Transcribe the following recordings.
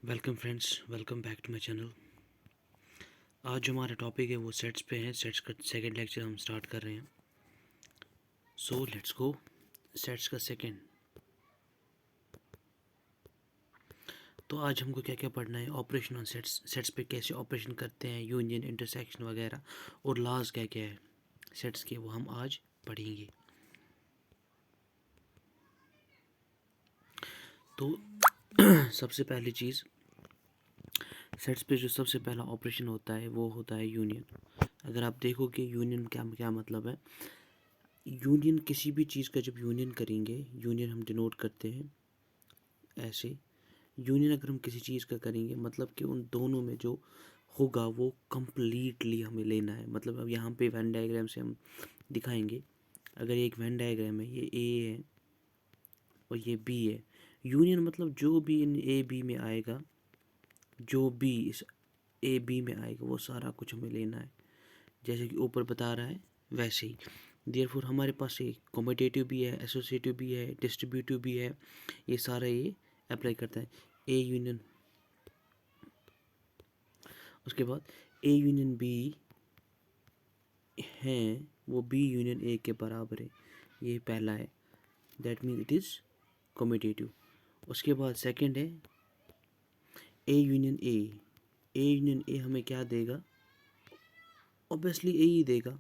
Welcome friends, welcome back to my channel. आज जो हमारा टॉपिक है वो सेट्स पे है। सेट्स का सेकंड लेक्चर हम स्टार्ट कर रहे हैं। So let's go. सेट्स का सेकंड। तो आज हमको क्या क्या पढ़ना है, ऑपरेशन ऑन सेट्स, सेट्स पे कैसे ऑपरेशन करते हैं, यूनियन, इंटरसेक्शन वगैरह, और लॉज क्या क्या है सेट्स के, वो हम आज पढ़ेंगे। तो सबसे पहली चीज़, सेट्स पे जो सबसे पहला ऑपरेशन होता है वो होता है यूनियन। अगर आप देखोगे यूनियन क्या क्या मतलब है, यूनियन किसी भी चीज़ का जब यूनियन करेंगे, यूनियन हम डिनोट करते हैं ऐसे। यूनियन अगर हम किसी चीज़ का करेंगे मतलब कि उन दोनों में जो होगा वो कंप्लीटली हमें लेना है। मतलब अब यहाँ पे वेन डायग्राम से हम दिखाएंगे। अगर ये एक वेन डायग्राम है, ये ए है और ये बी है। यूनियन मतलब जो भी इन ए बी में आएगा, जो भी इस ए बी में आएगा वो सारा कुछ हमें लेना है। जैसे कि ऊपर बता रहा है वैसे ही। देयरफॉर हमारे पास एक कॉम्पिटिटिव भी है, एसोसिएटिव भी है, डिस्ट्रीब्यूटिव भी है। ये सारा ये अप्लाई करता है। ए यूनियन, उसके बाद ए यूनियन बी है वो बी यूनियन ए के बराबर है। ये पहला है, that mean it is competitive. उसके बाद सेकंड है A union A. A union A हमें क्या देगा? ऑब्वियसली ए ही देगा।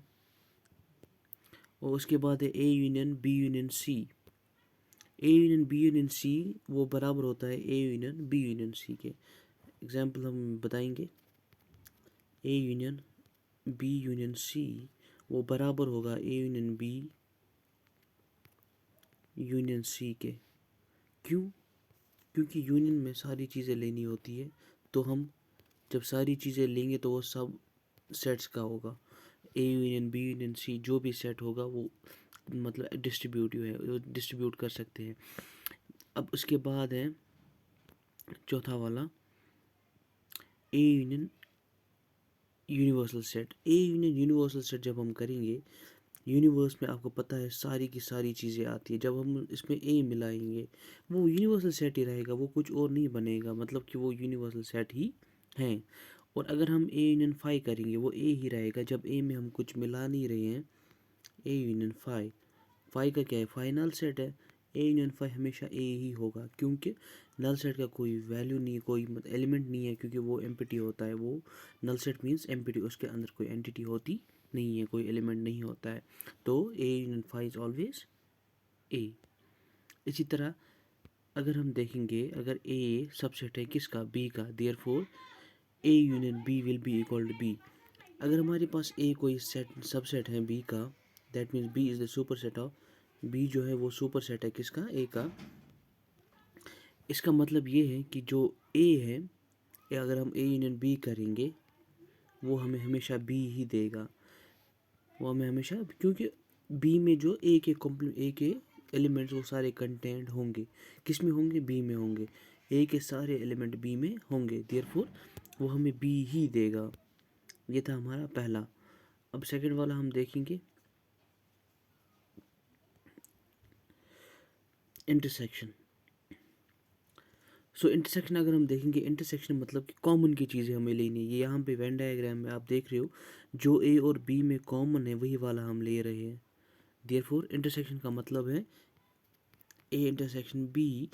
और उसके बाद है A union B union C. A union B union C वो बराबर होता है A union B union C के। एग्जाम्पल हम बताएंगे। A union B union C वो बराबर होगा A union B union C के। क्यों? क्योंकि यूनियन में सारी चीज़ें लेनी होती है, तो हम जब सारी चीज़ें लेंगे तो वो सब सेट्स का होगा। A union B union C जो भी सेट होगा वो मतलब डिस्ट्रीब्यूटिव है, वो डिस्ट्रीब्यूट कर सकते हैं। अब उसके बाद है चौथा वाला, A union universal set. A union universal set जब हम करेंगे, यूनिवर्स में आपको पता है सारी की सारी चीज़ें आती है। जब हम इसमें ए मिलाएंगे वो यूनिवर्सल सेट ही रहेगा, वो कुछ और नहीं बनेगा, मतलब कि वो यूनिवर्सल सेट ही है। और अगर हम ए यूनियन फाई करेंगे वो ए ही रहेगा। जब ए में हम कुछ मिला नहीं रहे हैं, ए यूनियन फाई, फाई का क्या है? फाई नल सेट है। ए यूनियन फाई हमेशा ए ही होगा, क्योंकि नल सेट का कोई वैल्यू नहीं है, कोई एलिमेंट नहीं है, क्योंकि वो एम्प्टी होता है। वो नल सेट मीन्स एम्प्टी, उसके अंदर कोई एंटिटी होती नहीं है, कोई एलिमेंट नहीं होता है। तो A union phi is always A. इसी तरह अगर हम देखेंगे, अगर ए सबसेट है किसका? बी का, therefore A union B will be equal to B. अगर हमारे पास ए कोई सेट सबसेट है बी का, that means B is the superset of, B जो है वो सुपर सेट है किसका? ए का। इसका मतलब ये है कि जो ए है, या अगर हम ए यूनियन बी करेंगे वो हमें हमेशा बी ही देगा। वो हमें हमेशा, क्योंकि बी में जो ए के ए के एलिमेंट्स वो सारे कंटेंट होंगे, किस में होंगे? बी में होंगे। ए के सारे एलिमेंट बी में होंगे, देयरफॉर वो हमें बी ही देगा। ये था हमारा पहला। अब सेकंड वाला हम देखेंगे, इंटरसेक्शन। सो इंटरसेक्शन अगर हम देखेंगे, इंटरसेक्शन मतलब कि कॉमन की चीज़ें हमें लेनी है। ये यहाँ पे वेन डायग्राम में आप देख रहे हो, जो ए और बी में कॉमन है वही वाला हम ले रहे हैं। देयरफॉर इंटरसेक्शन का मतलब है ए इंटरसेक्शन बी,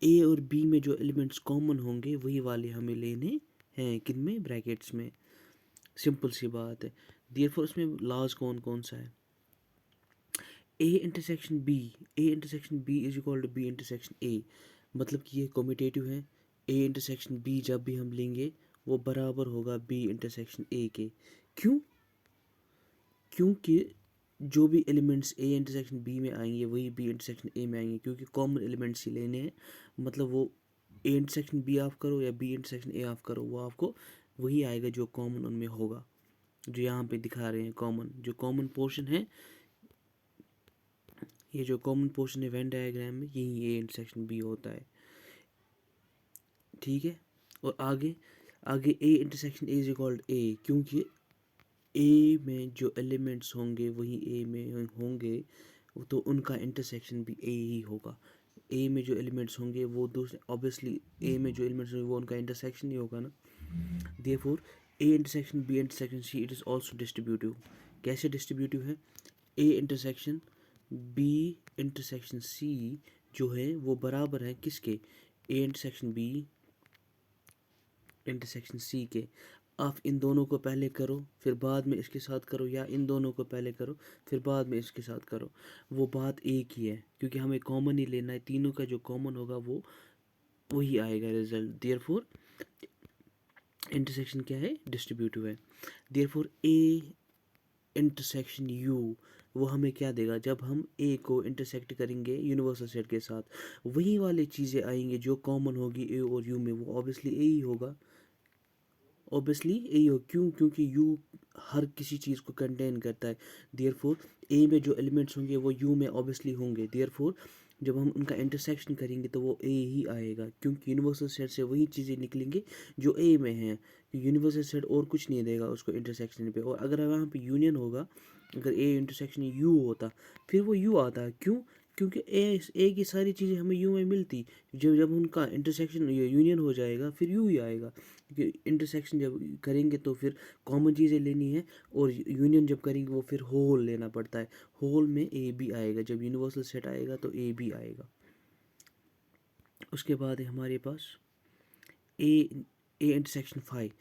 ए और बी में जो एलिमेंट्स कॉमन होंगे वही वाले हमें लेने हैं। किन में? ब्रैकेट्स में। सिंपल सी बात है। देयरफॉर इसमें लॉज कौन कौन सा है? A intersection B, A intersection B is equal to B intersection A. मतलब कि ये कॉम्यूटेटिव है। ए इंटरसेक्शन बी जब भी हम लेंगे वो बराबर होगा बी इंटरसेक्शन ए के। क्यों? क्योंकि जो भी एलिमेंट्स ए इंटरसेक्शन बी में आएंगे वही बी इंटरसेक्शन ए में आएंगे, क्योंकि कॉमन एलिमेंट्स ही लेने हैं। मतलब वो ए इंटरसेक्शन बी ऑफ करो या बी इंटरसेक्शन ए ऑफ करो, वो आपको वही आएगा जो कॉमन उनमें होगा, जो यहाँ पे दिखा रहे हैं। कॉमन जो कॉमन पोर्शन है, ये जो कॉमन पोर्शन है वेन डायग्राम में, यही ए इंटरसेक्शन बी होता है। ठीक है। और आगे आगे A intersection A is equal A, क्योंकि ए में जो एलिमेंट्स होंगे वही ए में होंगे, तो उनका इंटरसेक्शन भी ए ही होगा। ए में जो एलिमेंट्स होंगे वो दूसरे, ऑब्वियसली ए में जो एलिमेंट्स होंगे वो उनका इंटरसेक्शन ही होगा ना। Therefore A intersection B intersection C it is also distributive. कैसे डिस्ट्रीब्यूटिव है? A intersection B intersection C जो है वो बराबर है किसके? A intersection B intersection C के। आप इन दोनों को पहले करो फिर बाद में इसके साथ करो, या इन दोनों को पहले करो फिर बाद में इसके साथ करो, वो बात एक ही है, क्योंकि हमें कॉमन ही लेना है। तीनों का जो कॉमन होगा वो वही आएगा रिजल्ट। देयरफॉर इंटरसेक्शन क्या है? डिस्ट्रीब्यूटिव है। देयरफॉर ए इंटरसेक्शन यू वो हमें क्या देगा? जब हम ए को इंटरसेक्ट करेंगे यूनिवर्सल सेट के साथ, वही वाली चीज़ें आएंगी जो कॉमन होगी ए और यू में, वो ऑब्वियसली ए ही होगा। ऑब्वियसली ए हो, क्यों? क्योंकि यू हर किसी चीज़ को कंटेन करता है। देयरफॉर ए में जो एलिमेंट्स होंगे वो यू में ऑब्वियसली होंगे। देयरफॉर जब हम उनका इंटरसेक्शन करेंगे तो वो ए ही आएगा, क्योंकि यूनिवर्सल सेट से वही चीज़ें निकलेंगी जो ए में हैं। यूनिवर्सल सेट और कुछ नहीं देगा उसको इंटरसेक्शन पे। और अगर वहाँ पे यूनियन होगा, अगर ए इंटरसेक्शन यू होता फिर वो यू आता। क्यों? क्योंकि ए की सारी चीज़ें हमें यू में मिलती। जब जब उनका इंटरसेक्शन यूनियन हो जाएगा फिर यू ही आएगा, क्योंकि इंटरसेक्शन जब करेंगे तो फिर कॉमन चीज़ें लेनी है, और यूनियन जब करेंगे वो फिर होल लेना पड़ता है। होल में ए भी आएगा, जब यूनिवर्सल सेट आएगा तो ए भी आएगा। उसके बाद है हमारे पास ए ए इंटरसेक्शन फाई।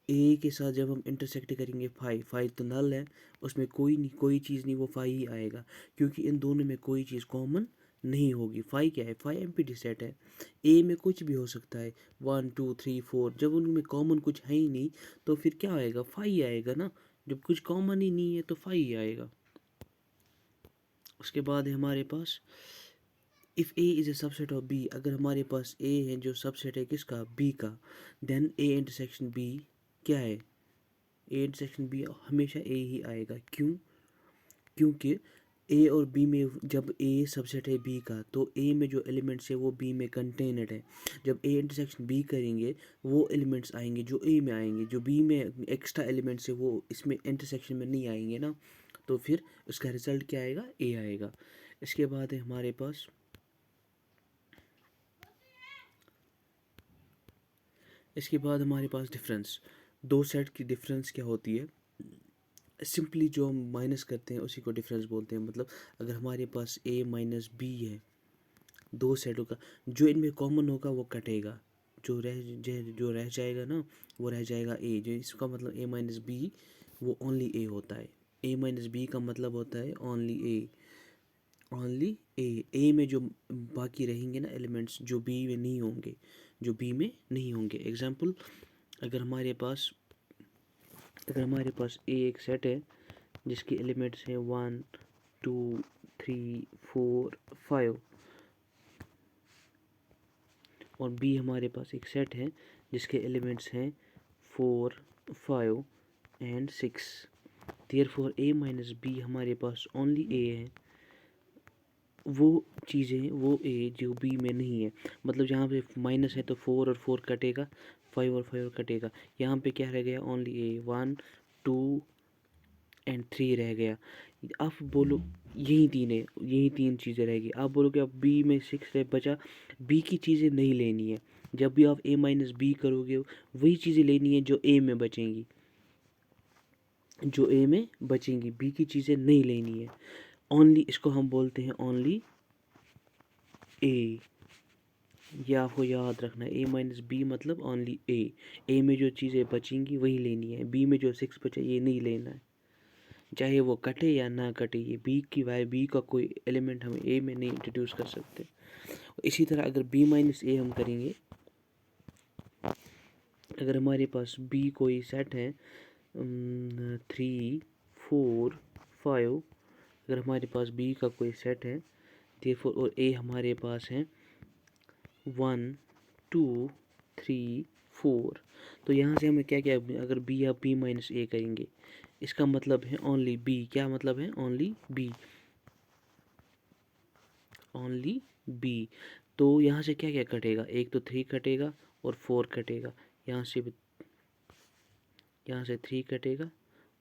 ए के साथ जब हम इंटरसेक्ट करेंगे फाई, फाई तो नल है, उसमें कोई नहीं, कोई चीज़ नहीं, वो फाई ही आएगा, क्योंकि इन दोनों में कोई चीज़ कॉमन नहीं होगी। फाई क्या है? फाई एम्प्टी सेट है। ए में कुछ भी हो सकता है, 1 2 3 4, जब उनमें कॉमन कुछ है ही नहीं तो फिर क्या आएगा? फाई आएगा ना। जब कुछ कॉमन ही नहीं है तो फाई ही आएगा। उसके बाद है हमारे पास if A is A subset of B. अगर हमारे पास ए है जो सबसेट है किसका? बी का, देन ए इंटरसेक्शन बी क्या है? ए इंटरसेक्शन बी हमेशा ए ही आएगा। क्यों? क्योंकि ए और बी में, जब ए सबसेट है बी का तो ए में जो एलिमेंट्स है वो बी में कंटेनड है। जब ए इंटरसेक्शन बी करेंगे वो एलिमेंट्स आएंगे जो ए में आएंगे, जो बी में एक्स्ट्रा एलिमेंट्स है वो इसमें इंटरसेक्शन में नहीं आएंगे ना, तो फिर उसका रिजल्ट क्या आएगा? ए आएगा। इसके बाद है हमारे पास डिफरेंस। दो सेट की डिफरेंस क्या होती है? सिंपली जो हम माइनस करते हैं उसी को डिफरेंस बोलते हैं। मतलब अगर हमारे पास ए माइनस बी है, दो सेटों का, जो इनमें कॉमन होगा वो कटेगा, जो रह जाएगा ना वो रह जाएगा ए। जो इसका मतलब ए माइनस बी वो ओनली ए होता है। ए माइनस बी का मतलब होता है ओनली ए, ओनली ए में जो बाकी रहेंगे ना एलिमेंट्स जो बी में नहीं होंगे, जो बी में नहीं होंगे। एग्जांपल, अगर हमारे पास ए एक सेट है जिसके एलिमेंट्स हैं 1 2 3 4 5, और बी हमारे पास एक सेट है जिसके एलिमेंट्स हैं 4 5 and 6। Therefore A minus B हमारे पास ओनली ए है, वो चीज़ें, वो ए जो बी में नहीं है। मतलब जहाँ पे माइनस है तो 4 और 4 कटेगा, 5 और 5 कटेगा। यहाँ पे क्या रह गया? ओनली ए, 1 2 एंड 3 रह गया। आप बोलो यही तीन चीज़ें रहेगी। आप बोलो कि अब बी में 6 रह बचा, बी की चीज़ें नहीं लेनी है। जब भी आप ए माइनस बी करोगे वही चीज़ें लेनी है जो ए में बचेंगी, बी की चीज़ें नहीं लेनी है। ओनली, इसको हम बोलते हैं ओनली ए। ये आपको याद रखना है, ए माइनस बी मतलब ओनली ए में जो चीज़ें बचेंगी वही लेनी है, बी में जो 6 बचा ये नहीं लेना है, चाहे वो कटे या ना कटे। ये बी का कोई एलिमेंट हम ए में नहीं इंट्रोड्यूस कर सकते। इसी तरह अगर बी माइनस ए हम करेंगे, अगर हमारे पास बी कोई सेट है 3 4 5, अगर हमारे पास बी का कोई सेट है देयरफॉर, और ए हमारे पास है 1 2 3 4, तो यहाँ से हमें क्या क्या, अगर बी या बी माइनस ए करेंगे इसका मतलब है ओनली बी। क्या मतलब है? Only B. तो यहाँ से क्या क्या कटेगा? एक तो 3 कटेगा और 4 कटेगा, यहाँ से 3 कटेगा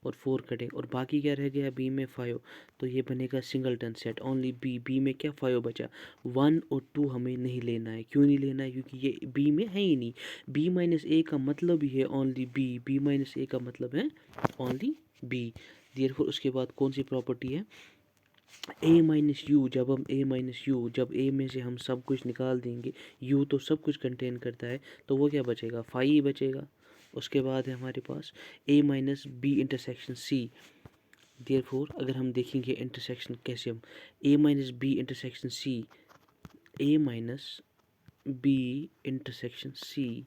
और 4 कटेगा और बाकी क्या रह गया बी में 5, तो ये बनेगा सिंगलटन सेट ओनली बी में क्या 5 बचा, 1 और 2 हमें नहीं लेना है। क्यों नहीं लेना है? क्योंकि ये बी में है ही नहीं। बी माइनस ए का मतलब ही है ओनली बी माइनस ए का मतलब है ओनली बी। देयरफॉर उसके बाद कौन सी प्रॉपर्टी है, ए माइनस यू, जब ए में से हम सब कुछ निकाल देंगे, यू तो सब कुछ कंटेन करता है, तो वो क्या बचेगा 5 ही बचेगा। उसके बाद है हमारे पास A minus B intersection C. Therefore अगर हम देखेंगे इंटरसेक्शन कैसे, हम A minus B intersection C, A minus B intersection C,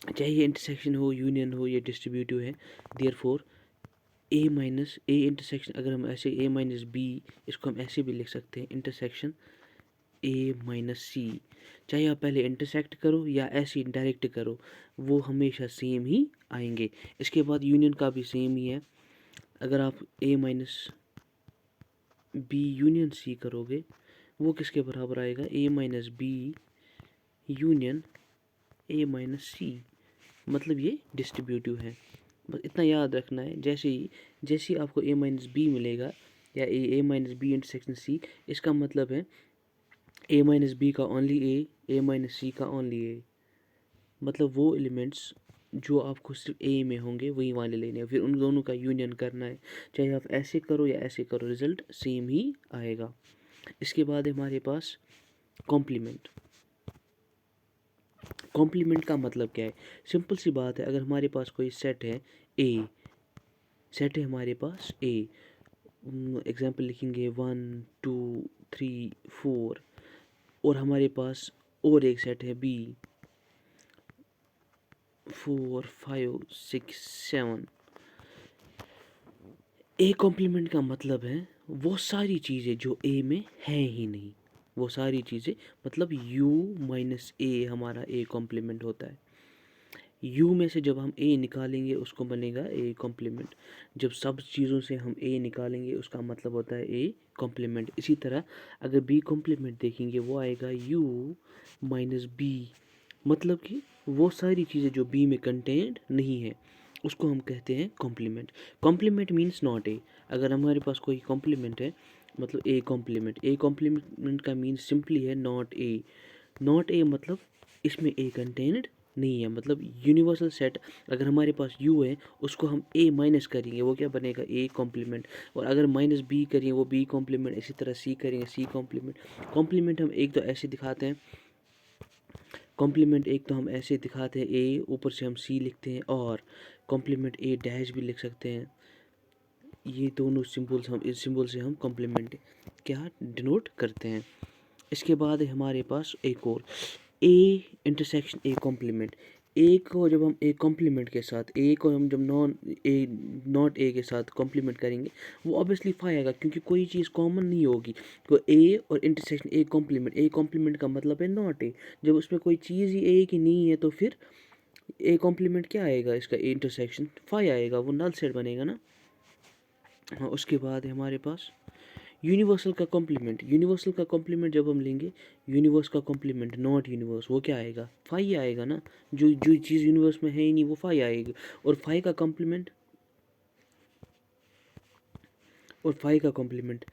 चाहे ये इंटरसेक्शन हो, यूनियन हो या डिस्ट्रीब्यूटिव है। Therefore A minus A intersection, अगर हम ऐसे ए माइनस बी, इसको हम ऐसे भी लिख सकते हैं इंटरसेक्शन ए माइनस सी। चाहे आप पहले इंटरसेक्ट करो या ऐसे डायरेक्ट करो, वो हमेशा सेम ही आएंगे। इसके बाद यूनियन का भी सेम ही है। अगर आप A minus B union C करोगे, वो किसके बराबर आएगा, A minus B union A minus C, मतलब ये डिस्ट्रीब्यूटिव है। बस इतना याद रखना है। जैसे ही आपको ए माइनस बी मिलेगा या ए माइनस बी इंटरसेक्शन सी, इसका मतलब है ए माइनस बी का ओनली ए माइनस सी का ओनली ए, मतलब वो एलिमेंट्स जो आपको सिर्फ ए में होंगे वही वाले लेने हैं, फिर उन दोनों का यूनियन करना है। चाहे आप ऐसे करो या ऐसे करो, रिजल्ट सेम ही आएगा। इसके बाद हमारे पास कॉम्प्लीमेंट। कॉम्प्लीमेंट का मतलब क्या है, सिंपल सी बात है। अगर हमारे पास कोई सेट है ए, सेट है हमारे पास ए, एग्जाम्पल लिखेंगे 1 2 3 4, और हमारे पास और एक सेट है बी 4 5 6 7। ए कॉम्प्लीमेंट का मतलब है वो सारी चीज़ें जो ए में है ही नहीं, वो सारी चीज़ें, मतलब u माइनस ए हमारा ए कॉम्प्लीमेंट होता है। u में से जब हम a निकालेंगे उसको बनेगा a कॉम्प्लीमेंट। जब सब चीज़ों से हम a निकालेंगे उसका मतलब होता है a कॉम्प्लीमेंट। इसी तरह अगर b कॉम्प्लीमेंट देखेंगे वो आएगा u माइनस बी, मतलब कि वो सारी चीज़ें जो b में कंटेंट नहीं है उसको हम कहते हैं complement. Complement means not A. अगर हमारे पास कोई कॉम्प्लीमेंट है, मतलब ए कॉम्प्लीमेंट का मीन्स सिंपली है नॉट ए। नॉट ए मतलब इसमें ए कंटेंट नहीं है, मतलब यूनिवर्सल सेट। अगर हमारे पास u है उसको हम a माइनस करेंगे वो क्या बनेगा a कॉम्प्लीमेंट, और अगर माइनस b करेंगे वो b कॉम्प्लीमेंट, इसी तरह c करेंगे c कॉम्प्लीमेंट। कॉम्प्लीमेंट हम एक तो ऐसे दिखाते हैं, कॉम्प्लीमेंट एक तो हम ऐसे दिखाते हैं a, ऊपर से हम c लिखते हैं, और कॉम्प्लीमेंट a डैश भी लिख सकते हैं। ये दोनों सिंबल्स, हम इस सिंबल से हम कॉम्प्लीमेंट क्या डिनोट करते हैं। इसके बाद है हमारे पास एक और ए इंटरसेक्शन ए कॉम्प्लीमेंट। ए को जब हम ए कॉम्प्लीमेंट के साथ, ए को हम जब नॉट ए के साथ कॉम्प्लीमेंट करेंगे वो ऑब्वियसली 5 आएगा, क्योंकि कोई चीज़ कॉमन नहीं होगी। तो ए और इंटरसेक्शन ए कॉम्प्लीमेंट का मतलब है नॉट ए। जब उसमें कोई चीज़ ही ए की नहीं है तो फिर ए कॉम्प्लीमेंट क्या आएगा, इसका इंटरसेक्शन 5 आएगा, वो नल सेट बनेगा ना। हाँ, उसके बाद है हमारे पास यूनिवर्सल का कॉम्प्लीमेंट जब हम लेंगे, यूनिवर्स का कॉम्प्लीमेंट नॉट यूनिवर्स, वो क्या आएगा 5 आएगा ना। जो जो चीज़ यूनिवर्स में है ही नहीं वो 5 आएगी। और 5 का कॉम्प्लीमेंट,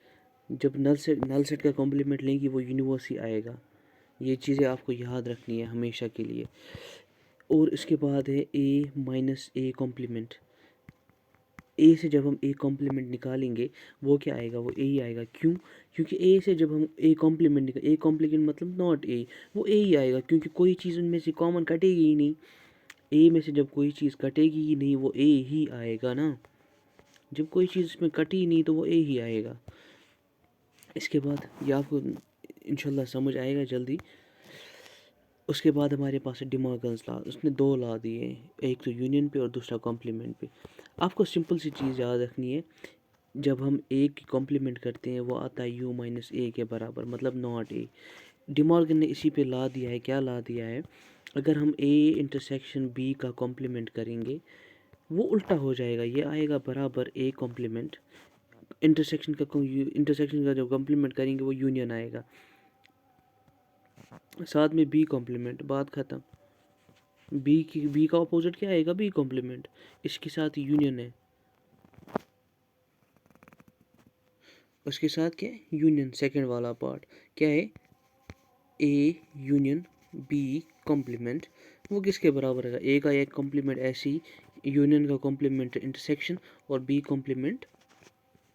जब नल सेट का कॉम्प्लीमेंट लेंगे वो यूनिवर्स ही आएगा। ये चीज़ें आपको याद रखनी है हमेशा के लिए। और इसके बाद है ए माइनस ए कॉम्प्लीमेंट। ए से जब हम ए कॉम्प्लीमेंट निकालेंगे वो क्या आएगा, वो ए ही आएगा। क्यों? क्योंकि ए से जब हम ए कॉम्प्लीमेंट ए कॉम्प्लीमेंट मतलब नॉट ए, वो ए ही आएगा, क्योंकि कोई चीज़ उनमें से कॉमन कटेगी ही नहीं। ए में से जब कोई चीज़ कटेगी ही नहीं वो ए ही आएगा ना। जब कोई चीज़ इसमें कटी ही नहीं तो वो ए ही आएगा। इसके बाद ये आपको इंशाल्लाह समझ आएगा जल्दी। उसके बाद हमारे पास है डिमॉर्गन्स लॉ। उसने 2 लॉ दिए, एक तो यूनियन पे और दूसरा कॉम्प्लीमेंट पे। आपको सिंपल सी चीज़ याद रखनी है, जब हम ए की कॉम्प्लीमेंट करते हैं वो आता है u माइनस ए के बराबर, मतलब नॉट ए। डिमॉर्गन ने इसी पे ला दिया है, क्या ला दिया है, अगर हम a इंटरसेक्शन b का कॉम्प्लीमेंट करेंगे वो उल्टा हो जाएगा, ये आएगा बराबर a कॉम्प्लीमेंट, इंटरसेक्शन का जो कॉम्प्लीमेंट करेंगे वो यूनियन आएगा, साथ में b कॉम्प्लीमेंट, बात ख़त्म। बी का अपोजिट क्या आएगा, बी कॉम्प्लीमेंट। इसके साथ यूनियन है, उसके साथ क्या है, यूनियन। सेकंड वाला पार्ट क्या है, ए यूनियन बी कॉम्प्लीमेंट। वो किसके बराबर है, ए का एक कॉम्प्लीमेंट ऐसी, यूनियन का कॉम्प्लीमेंट इंटरसेक्शन, और बी कॉम्प्लीमेंट,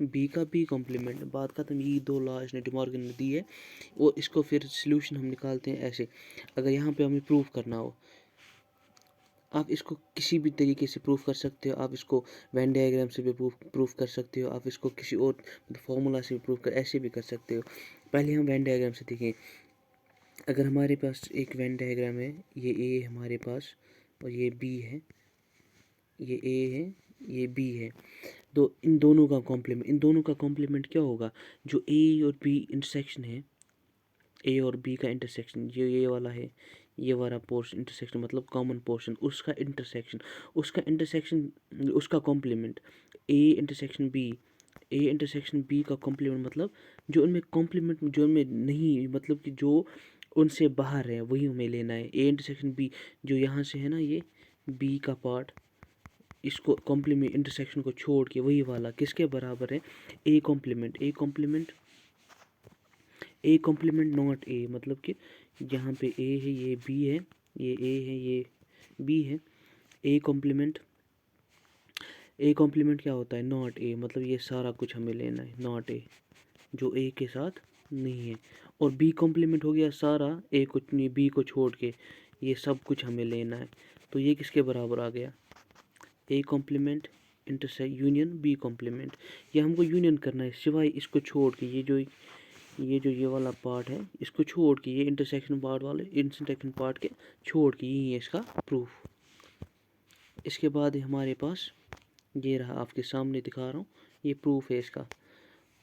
बी का बी कॉम्प्लीमेंट। बात खत्म। ये दो लॉ इसने डिमॉर्गन ने दी है। और इसको फिर सॉल्यूशन हम निकालते हैं ऐसे। अगर यहाँ पे हमें प्रूफ करना हो, आप इसको किसी भी तरीके से प्रूफ कर सकते हो। आप इसको वेन डायग्राम से भी प्रूफ कर सकते हो। आप इसको किसी और फार्मूला से भी प्रूफ कर, ऐसे भी कर सकते हो। पहले हम वेन डायग्राम से देखें। अगर हमारे पास एक वेन डायग्राम है, ये ए हमारे पास और ये बी है, ये ए है, ये बी है, तो इन दोनों का कॉम्प्लीमेंट क्या होगा, जो ए और बी इंटरसेक्शन है, ए और बी का इंटरसेक्शन, जो ये वाला है, ये वाला पोर्शन इंटरसेक्शन मतलब कॉमन पोर्शन, उसका इंटरसेक्शन, उसका complement A intersection B, A intersection B का कॉम्प्लीमेंट मतलब जो उनमें कॉम्प्लीमेंट, जो उनमें नहीं, मतलब कि जो उनसे बाहर है वही हमें लेना है। ए इंटरसेक्शन बी, जो यहाँ से है ना ये बी का पार्ट, इसको कॉम्प्लीमेंट इंटरसेक्शन को छोड़ के वही वाला किसके बराबर है, A complement. A complement not A, मतलब कि यहाँ पे ए है, ये बी है, ये ए है, ये बी है। ए कॉम्प्लीमेंट क्या होता है, नॉट ए, मतलब ये सारा कुछ हमें लेना है, नॉट ए, जो ए के साथ नहीं है। और बी कॉम्प्लीमेंट हो गया सारा, ए कुछ नहीं, बी को छोड़ के ये सब कुछ हमें लेना है। तो ये किसके बराबर आ गया, A complement intersect union B complement. ये हमको यूनियन करना है, सिवाय इसको छोड़ के, ये वाला पार्ट है, इसको छोड़ के, ये इंटरसेक्शन पार्ट के छोड़ के, यही है इसका प्रूफ। इसके बाद हमारे पास ये रहा, आपके सामने दिखा रहा हूँ, ये प्रूफ है इसका।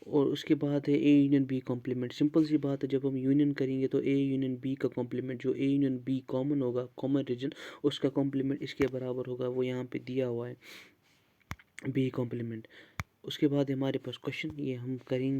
और उसके बाद है A union B complement. Simple सी बात है, जब हम यूनियन करेंगे तो ए यूनियन बी का कॉम्प्लीमेंट, जो ए यूनियन बी कॉमन होगा, कॉमन रीजन, उसका कॉम्प्लीमेंट इसके बराबर होगा, वो यहाँ पे दिया हुआ है, बी कॉम्प्लीमेंट। उसके बाद हमारे पास क्वेश्चन, ये हम करेंगे।